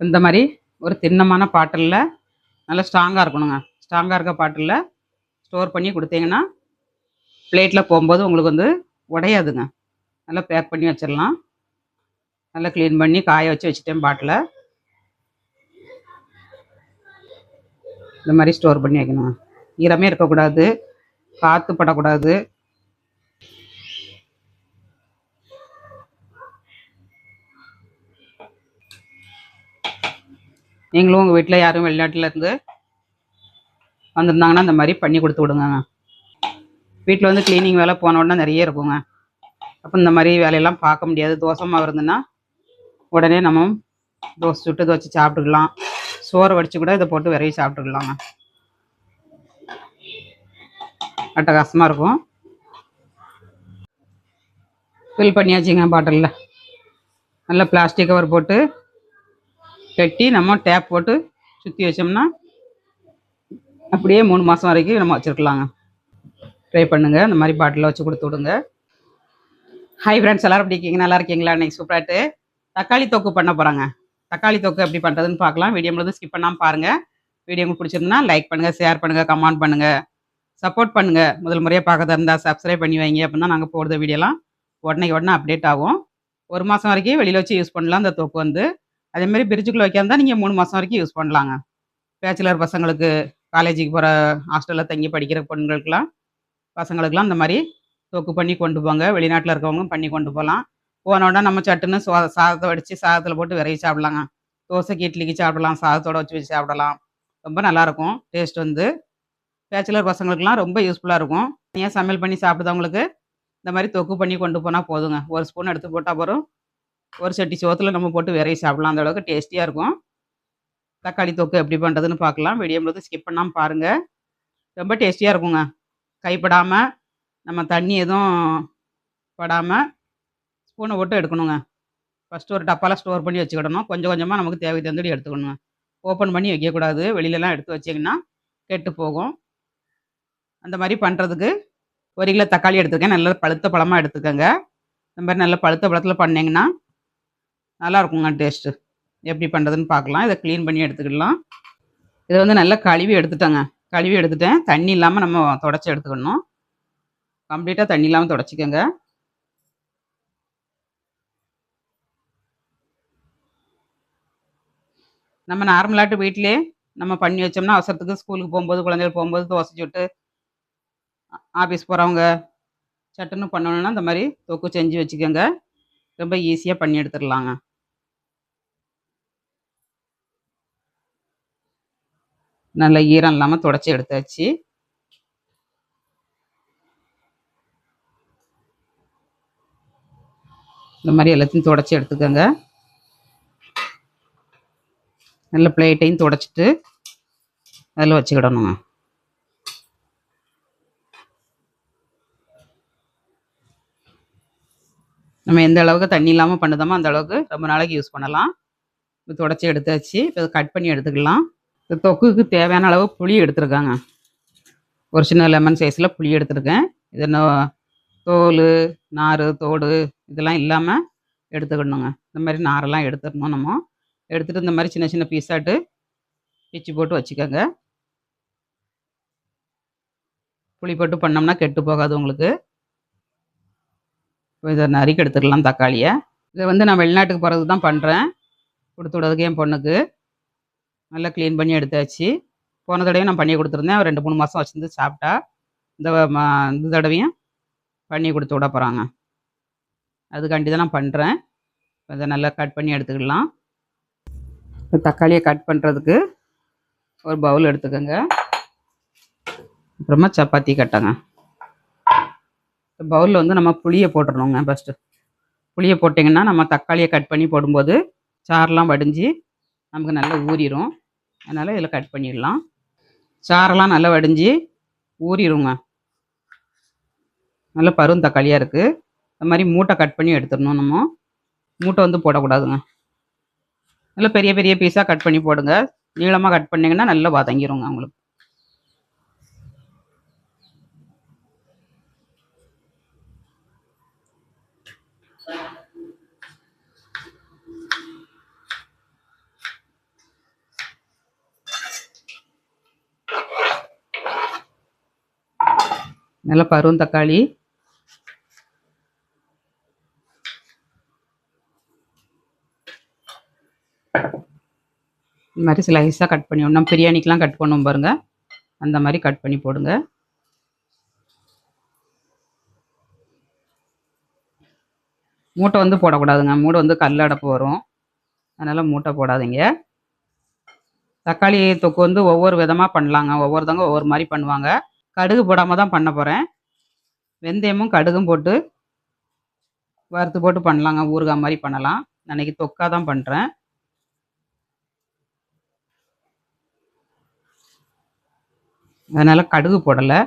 இந்த மாதிரி ஒரு திண்ணமான பாட்டிலில் நல்லா ஸ்ட்ராங்காக இருக்கணுங்க. ஸ்ட்ராங்காக இருக்க பாட்டிலில் ஸ்டோர் பண்ணி கொடுத்தீங்கன்னா பிளேட்டில் போகும்போது உங்களுக்கு வந்து உடையாதுங்க. நல்லா பேக் பண்ணி வச்சிடலாம். நல்லா க்ளீன் பண்ணி காய வச்சுட்டேன் பாட்டில். இந்த மாதிரி ஸ்டோர் பண்ணி வைக்கணுங்க. ஈரமே இருக்கக்கூடாது, காற்று படக்கூடாது. நீங்களும் உங்கள் வீட்டில் யாரும் வெளிநாட்டிலேருந்து வந்திருந்தாங்கன்னா இந்த மாதிரி பண்ணி கொடுத்து விடுங்க. வீட்டில் வந்து க்ளீனிங் வேலை போன உடனே நிறைய இருக்குங்க. அப்போ இந்த மாதிரி வேலையெல்லாம் பார்க்க முடியாது. தோசை மாவு இருந்துன்னா உடனே நம்ம தோசை சுட்டு வச்சு சாப்பிட்டுக்கலாம். சோறை வடித்து கூட இதை போட்டு விரைவி சாப்பிட்டுக்கலாங்க. அட்டகாசமாக இருக்கும். ஃபில் பண்ணியாச்சுங்க பாட்டிலில். நல்லா பிளாஸ்டிக் கவர் போட்டு கட்டி நம்ம டேப் போட்டு சுற்றி வச்சோம்னா அப்படியே 3 மாதம் வரைக்கும் நம்ம வச்சுருக்கலாங்க. ட்ரை பண்ணுங்கள். இந்த மாதிரி பாட்டிலில் வச்சு கொடுத்து விடுங்க. ஹாய் ஃப்ரெண்ட்ஸ், எல்லோரும் எப்படி இருக்கீங்க? நல்லா இருக்கீங்களா? இன்றைக்கி சூப்பராகிட்டு தக்காளி தொக்கு பண்ண போகிறாங்க. தக்காளி தொக்கு எப்படி பண்ணுறதுன்னு பார்க்கலாம். வீடியோ முழுவதும் ஸ்கிப் பண்ணாமல் பாருங்கள். வீடியோ உங்களுக்கு பிடிச்சிருந்தா லைக் பண்ணுங்கள், ஷேர் பண்ணுங்கள், கமெண்ட் பண்ணுங்கள், சப்போர்ட் பண்ணுங்கள். முதல் முறையாக பார்க்கறதா இருந்தால் சப்ஸ்கிரைப் பண்ணி வைங்க. அப்படின்னா நாங்கள் போடுற வீடியோலாம் உடனே அப்டேட் ஆகும். 1 மாதம் வரைக்கும் வெளியில் வச்சு யூஸ் பண்ணலாம். இந்த தொக்கு வந்து அதேமாதிரி பிரிட்ஜுக்குள்ளே வைக்காந்தா நீங்கள் 3 மாதம் வரைக்கும் யூஸ் பண்ணலாங்க. பேச்சுலர் பசங்களுக்கு, காலேஜுக்கு போகிற ஹாஸ்டலில் தங்கி படிக்கிற பெண்களுக்கெலாம், பசங்களுக்கெலாம் இந்த மாதிரி தொக்கு பண்ணி கொண்டு போங்க. வெளிநாட்டில் இருக்கவங்க பண்ணி கொண்டு போகலாம். போனோடனே நம்ம சட்டுன்னு சாதத்தை வடித்து சாதத்தில் போட்டு விரைவி சாப்பிட்லாங்க. தோசைக்கு, இட்லிக்கு சாப்பிடலாம், சாதத்தோடு வச்சு சாப்பிடலாம். ரொம்ப நல்லாயிருக்கும். டேஸ்ட் வந்து பேச்சுலர் பசங்களுக்கெலாம் ரொம்ப யூஸ்ஃபுல்லாக இருக்கும். ஏன் சமையல் பண்ணி சாப்பிடுதவங்களுக்கு இந்த மாதிரி தொக்கு பண்ணி கொண்டு போனால் போதுங்க. ஒரு ஸ்பூன் எடுத்து போட்டால் போதும். ஒரு சட்டி சோத்தில் நம்ம போட்டு விரைவி சாப்பிடலாம். அந்த அளவுக்கு டேஸ்டியாக இருக்கும். தக்காளி தொக்கு எப்படி பண்ணுறதுன்னு பார்க்கலாம். வீடியோ முழுவதும் ஸ்கிப் பண்ணாமல் பாருங்கள். ரொம்ப டேஸ்டியாக இருக்குங்க. கைப்படாமல், நம்ம தண்ணி எதுவும் படாமல் ஸ்பூனை போட்டு எடுக்கணுங்க. ஃபஸ்ட்டு ஒரு டப்பாவில் ஸ்டோர் பண்ணி வச்சுக்கிடணும். கொஞ்சம் கொஞ்சமாக நமக்கு தேவை தந்துடி எடுத்துக்கணுங்க. ஓப்பன் பண்ணி வைக்கக்கூடாது. வெளியிலலாம் எடுத்து வச்சிங்கன்னா கெட்டு போகும். அந்த மாதிரி பண்ணுறதுக்கு 1 கிலோ தக்காளி எடுத்துருக்கேன். நல்ல பழுத்த பழமாக எடுத்துக்கோங்க. இந்த மாதிரி நல்ல பழுத்த பழத்தில் பண்ணிங்கன்னா நல்லாயிருக்குங்க டேஸ்ட்டு. எப்படி பண்ணுறதுன்னு பார்க்கலாம். இதை க்ளீன் பண்ணி எடுத்துக்கிடலாம். இதை வந்து நல்லா கழுவி எடுத்துட்டேங்க. கழுவி எடுத்துட்டேன். தண்ணி இல்லாமல் நம்ம தொடச்சி எடுத்துக்கணும். கம்ப்ளீட்டாக தண்ணி இல்லாமல் தொடச்சிக்கோங்க. நம்ம நார்மலாட்டு வீட்டிலே நம்ம பண்ணி வச்சோம்னா அவசரத்துக்கு ஸ்கூலுக்கு போகும்போது, குழந்தைகள் போகும்போது தோசை சுட்டு ஆஃபீஸ் போகிறவங்க சட்டுன்னு பண்ணணுன்னா இந்த மாதிரி தொக்கு செஞ்சு வச்சுக்கோங்க. ரொம்ப ஈஸியாக பண்ணி எடுத்துடலாங்க. நல்ல ஈரம் இல்லாமல் தொடச்சி எடுத்தாச்சு. இந்த மாதிரி எல்லாத்தையும் தொடச்சி எடுத்துக்கோங்க. நல்ல பிளேட்டையும் தொடச்சிட்டு அதில் வச்சுக்கிடணுங்க. நம்ம எந்த அளவுக்கு தண்ணி இல்லாமல் பண்ணுதோமோ அந்த அளவுக்கு ரொம்ப நாளைக்கு யூஸ் பண்ணலாம். இப்போ தொடச்சி எடுத்தாச்சு. இப்போ கட் பண்ணி எடுத்துக்கலாம். இந்த தொக்குக்கு தேவையான அளவு புளி எடுத்துருக்காங்க. ஒரு சின்ன லெமன் சைஸில் புளி எடுத்துருக்கேன். இது தோல், நார், தோடு இதெல்லாம் இல்லாமல் எடுத்துக்கணுங்க. இந்த மாதிரி நாரெல்லாம் எடுத்துடணும். நம்ம எடுத்துகிட்டு இந்த மாதிரி சின்ன சின்ன பீஸாட்டு பிச்சு போட்டு வச்சுக்கோங்க. புளி போட்டு பண்ணோம்னா கெட்டு போகாது உங்களுக்கு. இதை நறுக்கி எடுத்துக்கலாம் தக்காளியை. இதை வந்து நான் வெளிநாட்டுக்கு போகிறதுக்கு தான் பண்ணுறேன். கொடுத்து விடுறதுக்கு என் பொண்ணுக்கு. நல்லா க்ளீன் பண்ணி எடுத்தாச்சு. போன தடவையும் நான் பண்ணி கொடுத்துருந்தேன். 2-3 மாதம் வச்சுருந்து சாப்பிட்டா. இந்த தடவையும் பண்ணி கொடுத்து விட போகிறாங்க. அதுக்காண்டி தான் நான் பண்ணுறேன். அதை நல்லா கட் பண்ணி எடுத்துக்கலாம். இப்போ தக்காளியை கட் பண்ணுறதுக்கு ஒரு பவுல் எடுத்துக்கோங்க. அப்புறமா சப்பாத்தி கட்டங்க. பவுலில் வந்து நம்ம புளியை போட்டுடணுங்க. ஃபஸ்ட்டு புளியை போட்டிங்கன்னா நம்ம தக்காளியை கட் பண்ணி போடும்போது சாரெலாம் வடிஞ்சு நமக்கு நல்லா ஊறிடும். அதனால் இதில் கட் பண்ணிடலாம். சாரெல்லாம் நல்லா வடிஞ்சு ஊறிடுங்க. நல்ல பரும் தக்காளியாக இருக்குது. இந்த மாதிரி மூட்டை கட் பண்ணி எடுத்துடணும். நம்ம மூட்டை வந்து போடக்கூடாதுங்க. நல்லா பெரிய பெரிய பீஸாக கட் பண்ணி போடுங்க. நீளமாக கட் பண்ணிங்கன்னா நல்லா வதங்கிடுங்க உங்களுக்கு. நல்லா பருவம் தக்காளி இந்த மாதிரி ஸ்லைஸாக கட் பண்ணி நம்ம பிரியாணிக்கெலாம் கட் பண்ணுவோம் பாருங்கள், அந்த மாதிரி கட் பண்ணி போடுங்க. மூட்டை வந்து போடக்கூடாதுங்க, மூட்டை வந்து கல் அடைப்பு வரும், அதனால் மூட்டை போடாதீங்க. தக்காளி தொக்கு வந்து ஒவ்வொரு விதமாக பண்ணலாங்க, ஒவ்வொருத்தவங்க ஒவ்வொரு மாதிரி பண்ணுவாங்க. கடுகு போடாமல் தான் பண்ண போகிறேன். வெந்தயமும் கடுகும் போட்டு வறுத்து போட்டு பண்ணலாங்க, ஊறுகாய் மாதிரி பண்ணலாம். அன்றைக்கி தொக்காக தான் பண்ணுறேன். அதனால் கடுகு போடலை,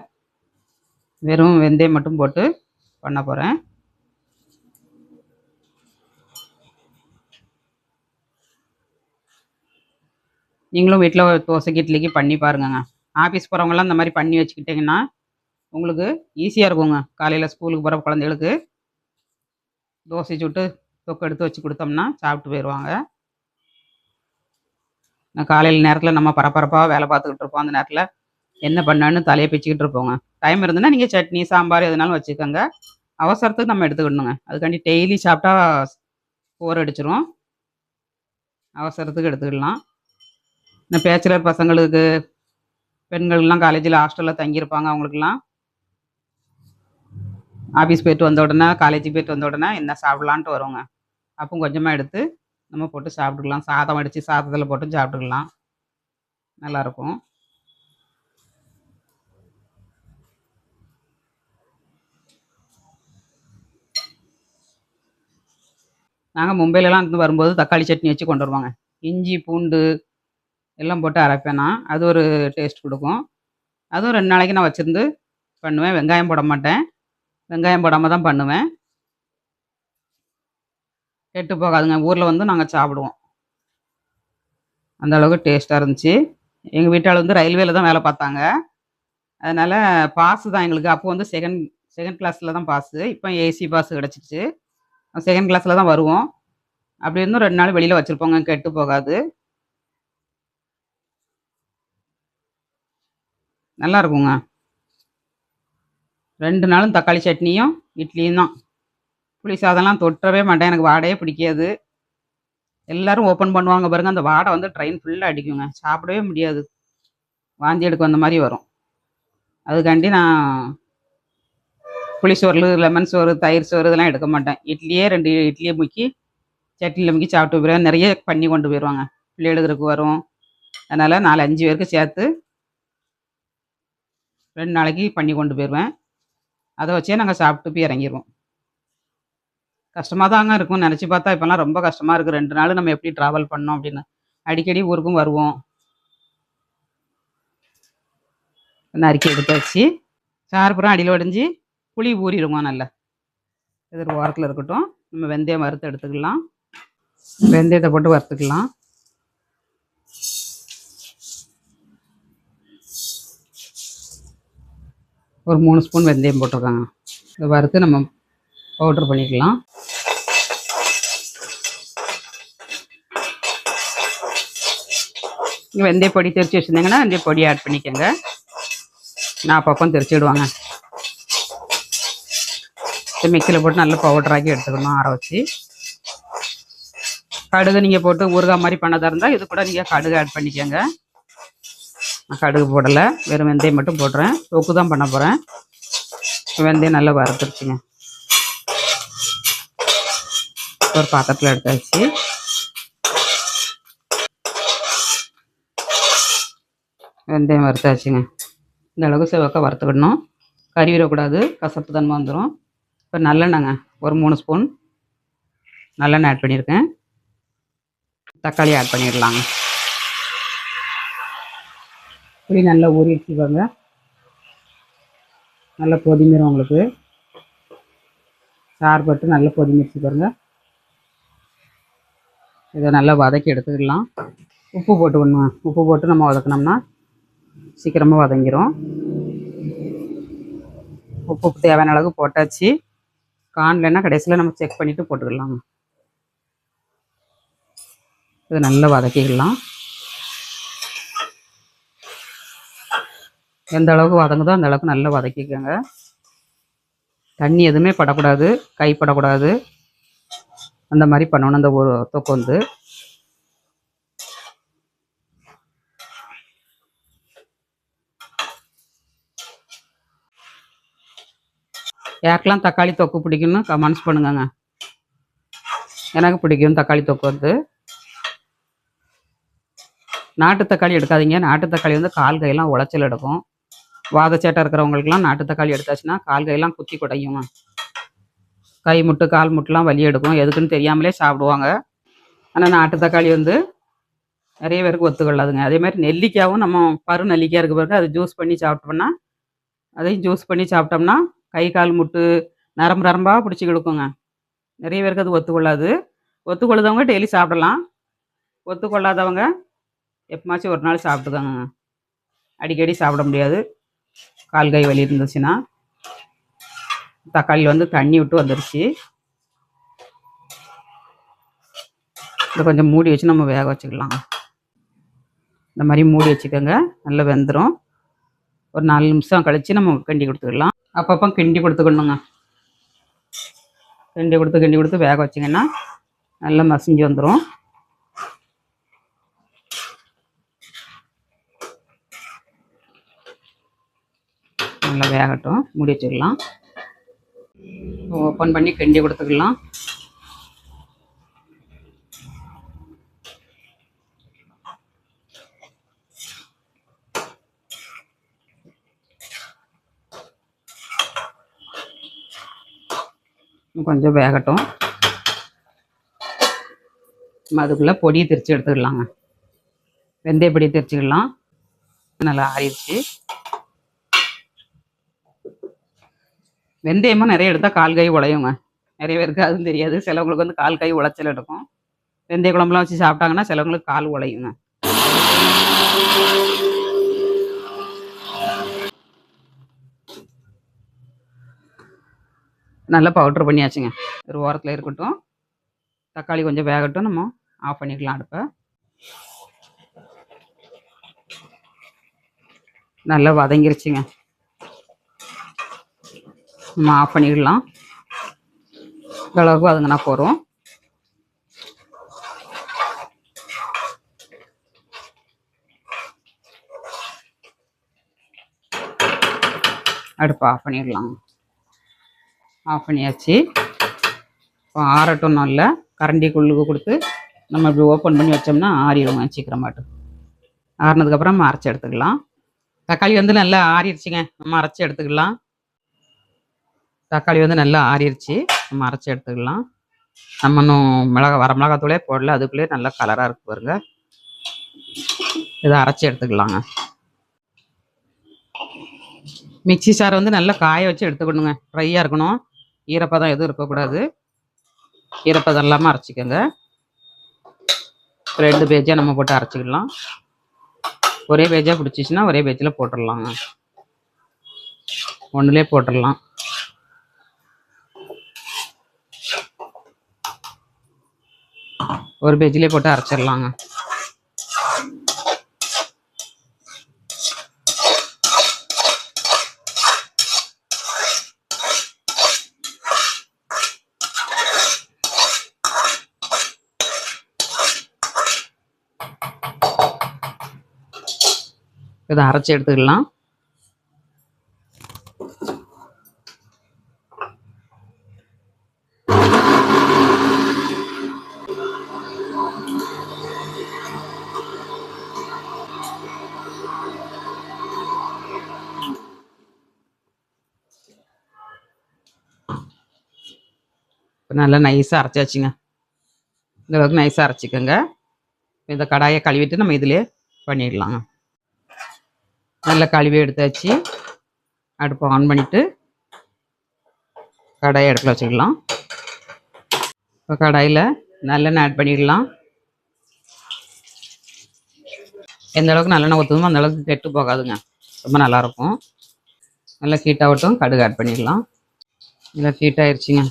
வெறும் வெந்தயம் மட்டும் போட்டு பண்ண போகிறேன். நீங்களும் வீட்டில் தோசைக்கு இட்லிக்கு பண்ணி பாருங்கங்க. ஆஃபீஸ் போகிறவங்களாம் இந்த மாதிரி பண்ணி வச்சுக்கிட்டிங்கன்னா உங்களுக்கு ஈஸியாக இருக்குங்க. காலையில் ஸ்கூலுக்கு போகிற குழந்தைகளுக்கு தோசை சுட்டு தொக்கு எடுத்து வச்சு கொடுத்தோம்னா சாப்பிட்டு போயிடுவாங்க. நான் காலையில் நேரத்தில் நம்ம பரபரப்பாக வேலை பார்த்துக்கிட்டு இருப்போம், அந்த நேரத்தில் என்ன பண்ணான்னு தலையை பிச்சுக்கிட்டு இருப்போங்க. டைம் இருந்ததுன்னா நீங்கள் சட்னி சாம்பார் எதுனாலும் வச்சுக்கோங்க, அவசரத்துக்கு நம்ம எடுத்துக்கிடணுங்க. அதுக்காண்டி டெய்லி சாப்பிட்டா போர் அடிச்சிரும், அவசரத்துக்கு எடுத்துக்கிடலாம். இந்த பேச்சுலர் பசங்களுக்கு, பெண்கள்லாம் காலேஜில் ஹாஸ்டலில் தங்கியிருப்பாங்க, அவங்களுக்குலாம் ஆஃபீஸ் போய்ட்டு வந்த உடனே, காலேஜுக்கு போய்ட்டு வந்த உடனே என்ன சாப்பிட்லான்ட்டு வருவோங்க. அப்போ கொஞ்சமாக எடுத்து நம்ம போட்டு சாப்பிட்டுக்கலாம், சாதம் வடித்து சாதத்தில் போட்டு சாப்பிட்டுக்கலாம், நல்லாயிருக்கும். நாங்கள் மும்பையிலலாம் இருந்து வரும்போது தக்காளி சட்னி வச்சு கொண்டு வருவாங்க. இஞ்சி பூண்டு எல்லாம் போட்டு அரைப்பேன், அது ஒரு டேஸ்ட் கொடுக்கும். அதுவும் 2 நாளைக்கு நான் வச்சுருந்து பண்ணுவேன். வெங்காயம் போட மாட்டேன், வெங்காயம் போடாமல் தான் பண்ணுவேன். கெட்டு போகாதுங்க, ஊரில் வந்து நாங்கள் சாப்பிடுவோம், அந்த அளவுக்கு டேஸ்ட்டாக இருந்துச்சு. எங்கள் வீட்டால் வந்து ரயில்வேல தான் வேலை பார்த்தாங்க, அதனால் பாஸு தான் எங்களுக்கு. அப்போ வந்து செகண்ட் கிளாஸில் தான் பாஸு, இப்போ ஏசி பாஸ் கிடச்சிச்சு. செகண்ட் கிளாஸில் தான் வருவோம். அப்படி இருந்தும் 2 நாள் வெளியில் வச்சுருப்போங்க, கெட்டு போகாது, நல்லா இருக்குங்க. 2 நாளும் தக்காளி சட்னியும் இட்லியும் தான். புளி சாதம்லாம் தொட்டவே மாட்டேன், எனக்கு வாடையே பிடிக்காது. எல்லோரும் ஓப்பன் பண்ணுவாங்க பாருங்கள், அந்த வாடை வந்து ட்ரெயின் ஃபுல்லாக அடிக்குங்க, சாப்பிடவே முடியாது, வாந்தி எடுக்க வந்த மாதிரி வரும். அதுக்காண்டி நான் புளிசோறு, லெமன் சோறு, தயிர் சோறு இதெல்லாம் எடுக்க மாட்டேன். இட்லியே 2 இட்லியை முக்கி சட்னியில் முக்கி சாப்பிட்டு போயிடுவேன். நிறைய பண்ணி கொண்டு போயிடுவாங்க, பிள்ளைகளுக்கு வரும். அதனால் 4-5 பேருக்கு சேர்த்து 2 நாளைக்கு பண்ணி கொண்டு போயிடுவேன். அதை வச்சே நாங்கள் சாப்பிட்டு போய் இறங்கிடுவோம். கஷ்டமாக தாங்க இருக்கும், நினச்சி பார்த்தா இப்போலாம் ரொம்ப கஷ்டமாக இருக்குது. 2 நாள் நம்ம எப்படி ட்ராவல் பண்ணோம் அப்படின்னு. அடிக்கடி ஊருக்கும் வருவோம். நறுக்கி எடுத்தாச்சு, சாறுப்புறம் அடியில் உடஞ்சி புளி ஊறிடுவோம் நல்லா. இது ஒரு ஓரத்தில் இருக்கட்டும். நம்ம வெந்தயம் வறுத்து எடுத்துக்கலாம், வெந்தயத்தை போட்டு வறுத்துக்கலாம். ஒரு 3 ஸ்பூன் வெந்தயம் போட்டிருக்காங்க, இதை வறுத்து நம்ம பவுட்ரு பண்ணிக்கலாம். வெந்தய பொடி தெரிச்சு வச்சுருந்தீங்கன்னா வெந்தய பொடி ஆட் பண்ணிக்கோங்க, நான் அப்பப்போ தெரிச்சிடுவாங்க. மிக்சியில் போட்டு நல்லா பவுட்ராக்கி எடுத்துக்கணும், ஆற வச்சு. கடுகு நீங்கள் போட்டு ஊறுகாய் மாதிரி பண்ணதாக இருந்தால் இது கூட நீங்கள் கடுகு ஆட் பண்ணிக்கோங்க. நான் கடுகு போடலை, வெறும் வெந்தயம் மட்டும் போடுறேன், தொக்கு தான் பண்ண போகிறேன். வெந்தயம் நல்லா வறுத்துருச்சுங்க, ஒரு பாத்திரத்தில் எடுத்தாச்சு. வெந்தயம் வறுத்தாச்சுங்க, இந்த அளவுக்கு செவக்க வறுத்துக்கிடணும், கறிவிடக்கூடாது, கசப்பு தன்மை வந்துடும். இப்போ நல்லெண்ணெய்ங்க, ஒரு 3 ஸ்பூன் நல்லெண்ணெய் ஆட் பண்ணியிருக்கேன். தக்காளி ஆட் பண்ணிடலாங்க. புளி நல்லா ஊறி வச்சுப்பாங்க, நல்லா பொதிமிரும் உங்களுக்கு, சாறு பட்டு நல்லா பொதிமிரிச்சு பாருங்கள். இதை நல்லா வதக்கி எடுத்துக்கலாம். உப்பு போட்டுக்கணும், உப்பு போட்டு நம்ம வதக்கினோம்னா சீக்கிரமாக வதங்கிடும். உப்பு தேவையான அளவுக்கு போட்டாச்சு, காணலைன்னா கடைசியில் நம்ம செக் பண்ணிவிட்டு போட்டுக்கலாம். இதை நல்லா வதக்கிக்கலாம். எந்த அளவுக்கு வதங்குதோ அந்த அளவுக்கு நல்லா வதக்கிக்கோங்க. தண்ணி எதுவுமே படக்கூடாது, கை படக்கூடாது. அந்த மாதிரி பண்ணணும் அந்த ஒரு தொக்கு வந்து. யாருக்கெல்லாம் தக்காளி தொக்கு பிடிக்கும்னு கமெண்ட்ஸ் பண்ணுங்கங்க. எனக்கு பிடிக்கும் தக்காளி தொக்கு வந்து. நாட்டு தக்காளி எடுக்காதீங்க. நாட்டு தக்காளி வந்து கால் கையெல்லாம் உளைச்சல் எடுக்கும். வாதச்சேட்டை இருக்கிறவங்களுக்குலாம் நாட்டு தக்காளி எடுத்தாச்சுன்னா கால் கையெல்லாம் குத்தி குடையுங்க. கை முட்டு கால் முட்டுலாம் வலி எடுக்கும். எதுக்குன்னு தெரியாமலே சாப்பிடுவாங்க. ஆனால் நாட்டு தக்காளி வந்து நிறைய பேருக்கு ஒத்துக்கொள்ளாதுங்க. அதேமாதிரி நெல்லிக்காயும் நம்ம பரு நெல்லிக்காய் இருக்க பிறகு அது ஜூஸ் பண்ணி சாப்பிட்டோம்னா, அதையும் ஜூஸ் பண்ணி சாப்பிட்டோம்னா கை கால் முட்டு நரம்பு நரம்பாக பிடிச்சி கொடுக்குங்க. நிறைய பேருக்கு அது ஒத்துக்கொள்ளாது. ஒத்துக்கொள்ளாதவங்க டெய்லி சாப்பிடலாம். ஒத்துக்கொள்ளாதவங்க எப்போமாச்சும் ஒரு நாள் சாப்பிட்டுக்கோங்க. அடிக்கடி சாப்பிட முடியாது கால் கை வலி இருந்துச்சுன்னா. தக்காளி வந்து தண்ணி விட்டு வந்துருச்சு. இதை கொஞ்சம் மூடி வச்சு நம்ம வேக வச்சுக்கலாம். இந்த மாதிரி மூடி வச்சுக்கோங்க. நல்லா வெந்துடும். ஒரு 4 நிமிஷம் கழித்து நம்ம கிண்டி கொடுத்துக்கலாம். அப்பப்போ கிண்டி கொடுத்துக்கணுங்க. கிண்டி கொடுத்து வேக வச்சிங்கன்னா நல்லா மசிஞ்சு வந்துடும். நல்லா வேகட்டும். மூடி வச்சுக்கலாம். ஓப்பன் பண்ணி கிண்டி கொடுத்துக்கலாம். கொஞ்சம் வேகட்டும். அதுக்குள்ளே பொடியை திரித்து எடுத்துக்கலாங்க. வெந்தய பொடியை திரிச்சிக்கலாம். நல்லா ஆறிடுச்சு. வெந்தயமும் நிறைய எடுத்தால் கால் கை உழையுங்க. நிறைய பேருக்கு அதுவும் தெரியாது. சிலவங்களுக்கு வந்து கால் கை உளைச்சல் எடுக்கும். வெந்தய குழம்புலாம் வச்சு சாப்பிட்டாங்கன்னா சிலவங்களுக்கு கால் உழையுங்க. நல்லா பவுட்ரு பண்ணியாச்சுங்க. ஒரு ஓரத்தில் இருக்கட்டும். தக்காளி கொஞ்சம் வேகட்டும். நம்ம ஆஃப் பண்ணிக்கலாம் அடுப்பை. நல்லா வதங்கிருச்சுங்க. நம்ம ஆஃப் பண்ணிடலாம். இந்த அளவுக்கு வதங்கினா போகிறோம். அடுப்பை ஆஃப் பண்ணிடலாம். ஆஃப் பண்ணியாச்சு. இப்போ ஆறட்டும். நல்லா கரண்டி குள்ளுக்கு கொடுத்து நம்ம இப்படி ஓப்பன் பண்ணி வச்சோம்னா ஆறிடுவோங்க சீக்கிரமாட்டு. ஆறினதுக்கப்புறம் நம்ம அரைச்சி எடுத்துக்கலாம். தக்காளி வந்து நல்லா ஆறிடுச்சுங்க. நம்ம அரைச்சி எடுத்துக்கலாம். தக்காளி வந்து நல்லா ஆறிடுச்சு. நம்ம அரைச்சி எடுத்துக்கலாம். நம்ம இன்னும் வரமிளகாத்தூளே போடல. அதுக்குள்ளே நல்லா கலராக இருக்கு பாருங்க. இதை அரைச்சி எடுத்துக்கலாங்க. மிக்சி சாரை வந்து நல்லா காய வச்சு எடுத்துக்கணுங்க. ட்ரையாக இருக்கணும். ஈரப்பதம் எதுவும் இருக்கக்கூடாது. ஈரப்பதம் இல்லாமல் அரைச்சிக்கோங்க. 2 பேஜாக நம்ம போட்டு அரைச்சிக்கலாம். ஒரே பேஜாக பிடிச்சிச்சின்னா ஒரே பேஜில் போட்டுடலாங்க. ஒன்றுலே போட்டுடலாம். ஒரு பேஜிலே போட்டு அரைச்சிடலாங்க. இதை அரைச்சி எடுத்துக்கலாம். நல்லா நைஸாக அரைச்சாச்சுங்க. இந்த அளவுக்கு நைஸாக அரைச்சிக்கோங்க. இந்த கடாயை கழுவிட்டு நம்ம இதிலே பண்ணிடலாங்க. நல்லா கழுவி எடுத்தாச்சு. அடுப்பை ஆன் பண்ணிவிட்டு கடாயை அடுப்பில் வச்சுக்கலாம். இப்போ கடாயில் நல்லெண்ணெய் ஆட் பண்ணிடலாம். எந்த அளவுக்கு நல்லெண்ணெய் ஊற்றுமோ அந்த அளவுக்கு கெட்டு போகாதுங்க. ரொம்ப நல்லாயிருக்கும். நல்லா ஹீட்டாகட்டும். கடுகு ஆட் பண்ணிடலாம். நல்லா ஹீட் ஆயிடுச்சுங்க.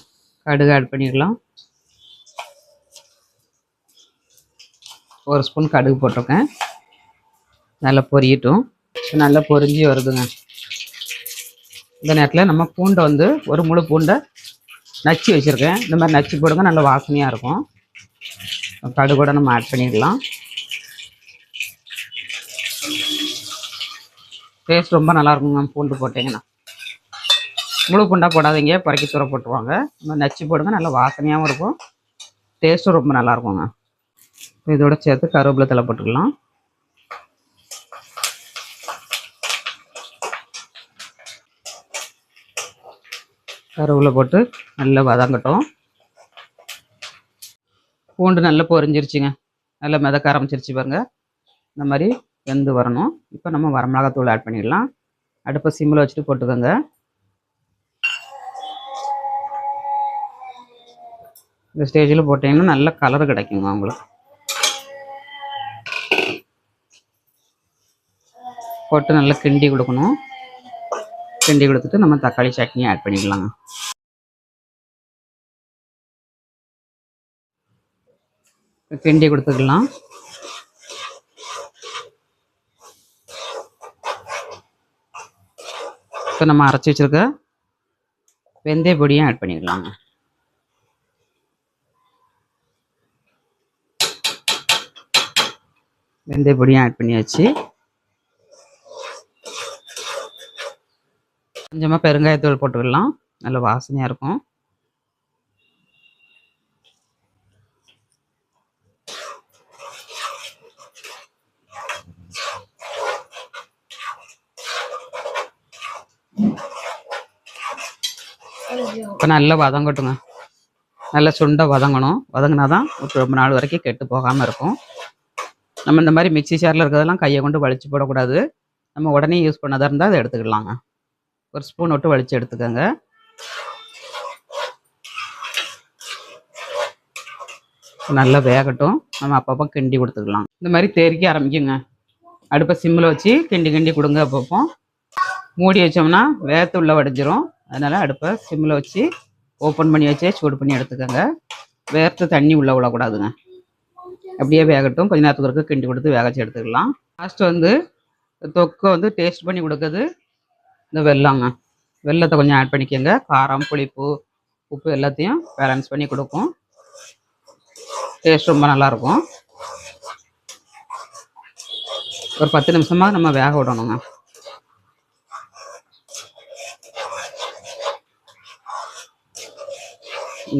கடுகு ஆட் பண்ணிடலாம். 1 ஸ்பூன் கடுகு போட்டிருக்கேன். நல்லா பொரியட்டும். நல்லா பொரிஞ்சு வருதுங்க. இந்த நேரத்தில் நம்ம பூண்டை வந்து ஒரு முழு பூண்டை நச்சு வச்சுருக்கேன். இந்த மாதிரி நச்சு போடுங்க, நல்ல வாசனையாக இருக்கும். கடுகோட நம்ம ஆட் பண்ணிடலாம். டேஸ்ட் ரொம்ப நல்லாயிருக்குங்க பூண்டு போட்டிங்கன்னா. முழு பூண்டாக போடாதீங்க, புறக்கி தூர போட்டுருவாங்க. இந்த மாதிரி நச்சு போடுங்க, நல்ல வாசனையாகவும் இருக்கும், டேஸ்ட்டும் ரொம்ப நல்லாயிருக்குங்க. இதோட சேர்த்து கருவேப்பிலை தழை போட்டுக்கலாம். கருவேப்பிலை போட்டு நல்லா வதங்கட்டும். பூண்டு நல்லா பொரிஞ்சிருச்சுங்க, நல்லா மிதக்க ஆரம்பிச்சிருச்சு பாருங்க. இந்த மாதிரி வெந்து வரணும். இப்போ நம்ம வரமிளகாத்தூள் ஆட் பண்ணிடலாம். அடுப்பை சிம்மில் வச்சுட்டு போட்டுக்கோங்க. இந்த ஸ்டேஜில் போட்டிங்கன்னா நல்ல கலர் கிடைக்குங்க உங்களுக்கு. போட்டு நல்லா கிண்டி கொடுக்கணும். கிண்டி கொடுத்துட்டு நம்ம தக்காளி சட்னி ஆட் பண்ணிக்கலாங்க. கிண்டி கொடுத்துக்கலாம். இப்போ நம்ம அரைச்சி வச்சுருக்க வெந்தய பொடியும் ஆட் பண்ணிக்கலாங்க. வெந்தய பொடியும் ஆட் பண்ணியாச்சு. கொஞ்சமாக பெருங்காயத்தூள் போட்டுக்கலாம், நல்ல வாசனையாக இருக்கும். இப்போ நல்லா வதங்கட்டுங்க, நல்லா சுண்டை வதங்கணும். வதங்கினா தான் ரொம்ப நாள் வரைக்கும் கெட்டு போகாமல் இருக்கும். நம்ம இந்த மாதிரி மிக்சி ஜாரில் இருக்கிறதெல்லாம் கையை கொண்டு வலிச்சு போடக்கூடாது. நம்ம உடனே யூஸ் பண்ணதாக இருந்தால் அதை எடுத்துக்கலாங்க. ஒரு ஸ்பூன் விட்டு வலிச்சு எடுத்துக்கோங்க. நல்லா வேகட்டும், நம்ம அப்பப்போ கிண்டி கொடுத்துக்கலாம். இந்த மாதிரி தேரிக்க ஆரம்பிக்குங்க. அடுப்பை சிம்மில் வச்சு கிண்டி கிண்டி கொடுங்க. அப்பப்போ மூடி வச்சோம்னா வேர்த்து உள்ள வடிஞ்சிரும். அதனால் அடுப்பை சிம்மில் வச்சு ஓப்பன் பண்ணி வச்சே சூடு பண்ணி எடுத்துக்கோங்க. வேர்த்து தண்ணி உள்ளே விடக்கூடாதுங்க. அப்படியே வேகட்டும். கொஞ்ச நேரத்துக்கு ஒருக்க கிண்டி கொடுத்து வேகச்சு எடுத்துக்கலாம். லாஸ்ட்டு வந்து தொக்கை வந்து டேஸ்ட் பண்ணி கொடுக்குறது இந்த வெல்லங்க. வெல்லத்தை கொஞ்சம் ஆட் பண்ணிக்கோங்க. காரம், புளிப்பு, உப்பு எல்லாத்தையும் பேலன்ஸ் பண்ணி கொடுக்கும். டேஸ்ட் ரொம்ப நல்லாயிருக்கும். ஒரு 10 நிமிஷமாக நம்ம வேக விடணுங்க.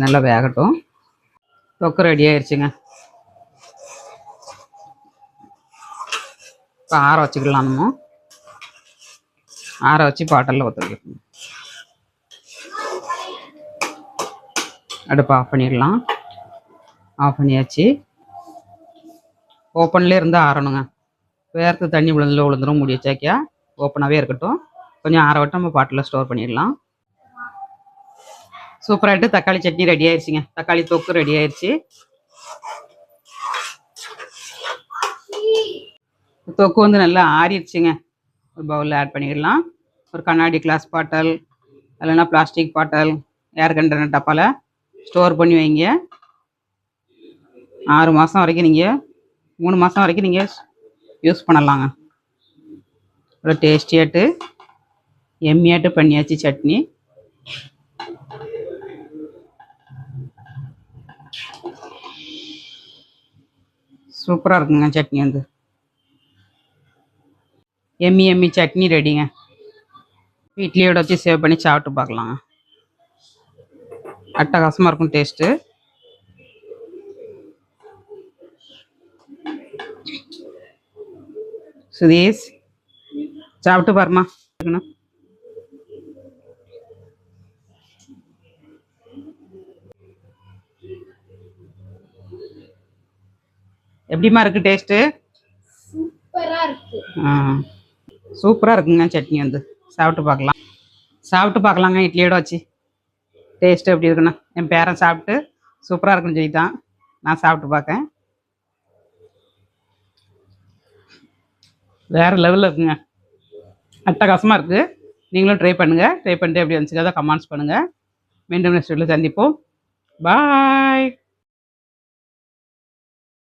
நல்லா வேகட்டும். தொக்கு ரெடி ஆயிடுச்சுங்க. இப்போ ஆற வச்சுக்கலாம். நம்ம ஆற வச்சு பாட்டிலில் ஊற்ற வைக்கணும். அடுப்பு ஆஃப் பண்ணிடலாம். ஆஃப் பண்ணியாச்சு. ஓப்பன்லேயே இருந்து ஆறணுங்க. வேர்த்து தண்ணி விழுந்துடும். மூடி வச்சாக்கியா ஓப்பனாகவே இருக்கட்டும். கொஞ்சம் ஆற விட்டு நம்ம பாட்டிலில் ஸ்டோர் பண்ணிடலாம். சூப்பராகிட்டு தக்காளி சட்னி ரெடி ஆயிடுச்சுங்க. தக்காளி தொக்கு ரெடி ஆயிடுச்சு. தொக்கு வந்து நல்லா ஆறிடுச்சுங்க. ஒரு பவுலில் ஆட் பண்ணிடலாம். ஒரு கண்ணாடி கிளாஸ் பாட்டில் இல்லைன்னா பிளாஸ்டிக் பாட்டில், ஏர் கண்டெய்னர் டப்பாவில் ஸ்டோர் பண்ணி வைங்க. 6 மாதம் வரைக்கும் நீங்கள் 3 மாதம் வரைக்கும் நீங்கள் யூஸ் பண்ணலாங்க. ஒரு டேஸ்டியாட்டு எம்மியாட்டு பண்ணியாச்சு சட்னி. சூப்பராக இருக்குங்க சட்னி. வந்து எம்மி சட்னி ரெடிங்க. இட்லியோட வச்சு சேவ் பண்ணி சாப்பிட்டு பார்க்கலாங்க. அட்டகாசமாக இருக்கும் டேஸ்ட்டு. சுதீஷ் சாப்பிட்டு பாருமா. எப்படிமா இருக்கு டேஸ்ட்டு? சூப்பராக இருக்குங்க சட்னி. வந்து சாப்பிட்டு பார்க்கலாங்க இட்லியோட வச்சு. டேஸ்ட்டு எப்படி இருக்குண்ணா? என் பேரன் சாப்பிட்டு சூப்பராக இருக்குன்னு சொல்லிட்டான். நான் சாப்பிட்டு பார்க்கேன். வேறு லெவலில் இருக்குங்க. அட்டகாசமாக இருக்குது. நீங்களும் ட்ரை பண்ணுங்கள். ட்ரை பண்ணிட்டு எப்படி வந்துச்சுக்காத கமெண்ட்ஸ் பண்ணுங்கள். மீண்டும் நெக்ஸ்ட் வீடியோவில் சந்திப்போம். பாய்.